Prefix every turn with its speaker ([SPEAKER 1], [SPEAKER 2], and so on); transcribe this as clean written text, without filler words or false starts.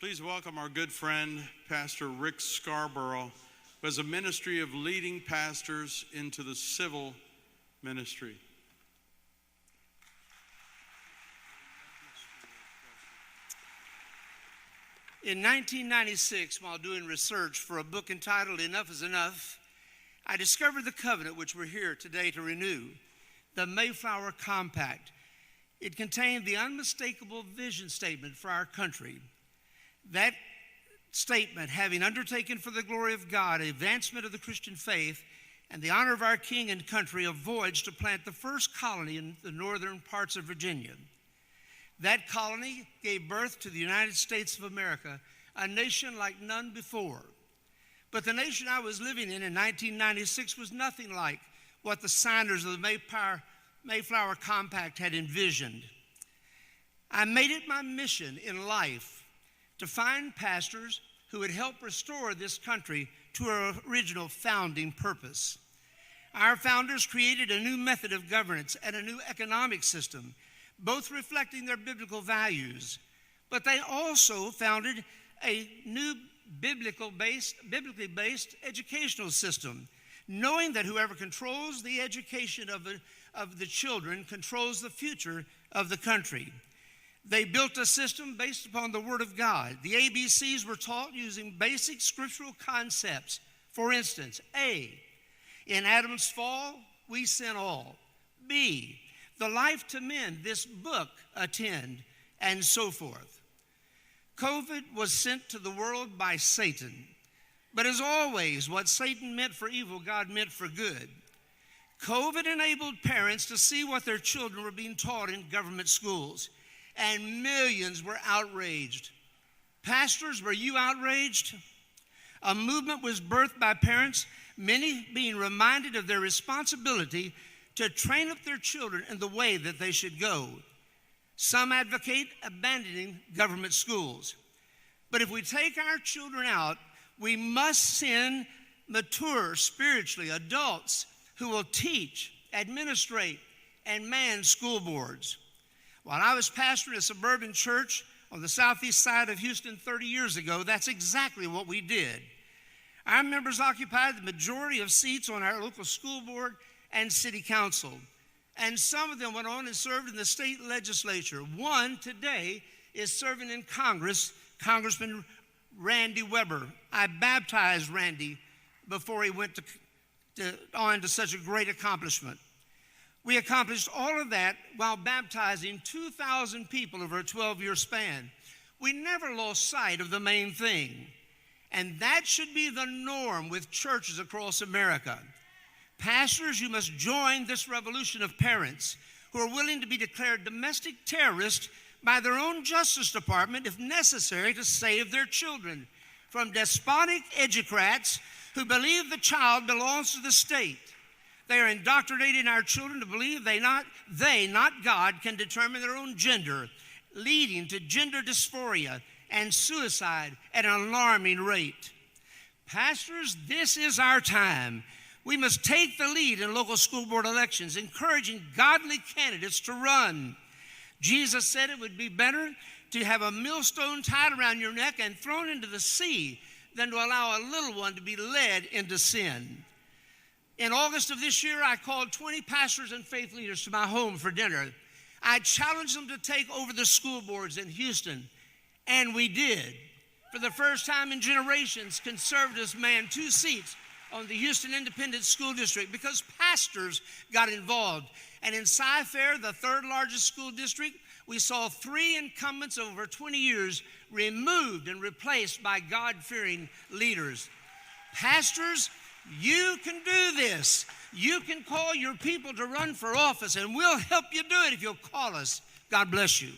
[SPEAKER 1] Please welcome our good friend, Pastor Rick Scarborough, who has a ministry of leading pastors into the civil ministry.
[SPEAKER 2] In 1996, while doing research for a book entitled Enough is Enough, I discovered the covenant which we're here today to renew, the Mayflower Compact. It contained the unmistakable vision statement for our country. That statement, having undertaken for the glory of God, advancement of the Christian faith, and the honor of our king and country, a voyage to plant the first colony in the northern parts of Virginia. That colony gave birth to the United States of America, a nation like none before. But the nation I was living in 1996 was nothing like what the signers of the Mayflower Compact had envisioned. I made it my mission in life to find pastors who would help restore this country to our original founding purpose. Our founders created a new method of governance and a new economic system, both reflecting their biblical values, but they also founded a new biblically based educational system, knowing that whoever controls the education of the children controls the future of the country. They built a system based upon the Word of God. The ABCs were taught using basic scriptural concepts. For instance, A, in Adam's fall, we sin all. B, the life to mend, this book attend, and so forth. COVID was sent to the world by Satan. But as always, what Satan meant for evil, God meant for good. COVID enabled parents to see what their children were being taught in government schools, and millions were outraged. Pastors, were you outraged? A movement was birthed by parents, many being reminded of their responsibility to train up their children in the way that they should go. Some advocate abandoning government schools. But if we take our children out, we must send mature, spiritually, adults who will teach, administrate, and man school boards. While I was pastoring a suburban church on the southeast side of Houston 30 years ago, that's exactly what we did. Our members occupied the majority of seats on our local school board and city council. And some of them went on and served in the state legislature. One today is serving in Congress, Congressman Randy Weber. I baptized Randy before he went on to such a great accomplishment. We accomplished all of that while baptizing 2,000 people over a 12-year span. We never lost sight of the main thing. And that should be the norm with churches across America. Pastors, you must join this revolution of parents who are willing to be declared domestic terrorists by their own Justice Department if necessary to save their children from despotic educrats who believe the child belongs to the state. They are indoctrinating our children to believe not God, can determine their own gender, leading to gender dysphoria and suicide at an alarming rate. Pastors, this is our time. We must take the lead in local school board elections, encouraging godly candidates to run. Jesus said it would be better to have a millstone tied around your neck and thrown into the sea than to allow a little one to be led into sin. In August of this year, I called 20 pastors and faith leaders to my home for dinner. I challenged them to take over the school boards in Houston, and we did. For the first time in generations, conservatives manned 2 seats on the Houston Independent School District because pastors got involved. And in Cy-Fair, the 3rd largest school district, we saw 3 incumbents over 20 years removed and replaced by God-fearing leaders. Pastors, you can do this. You can call your people to run for office, and we'll help you do it if you'll call us. God bless you.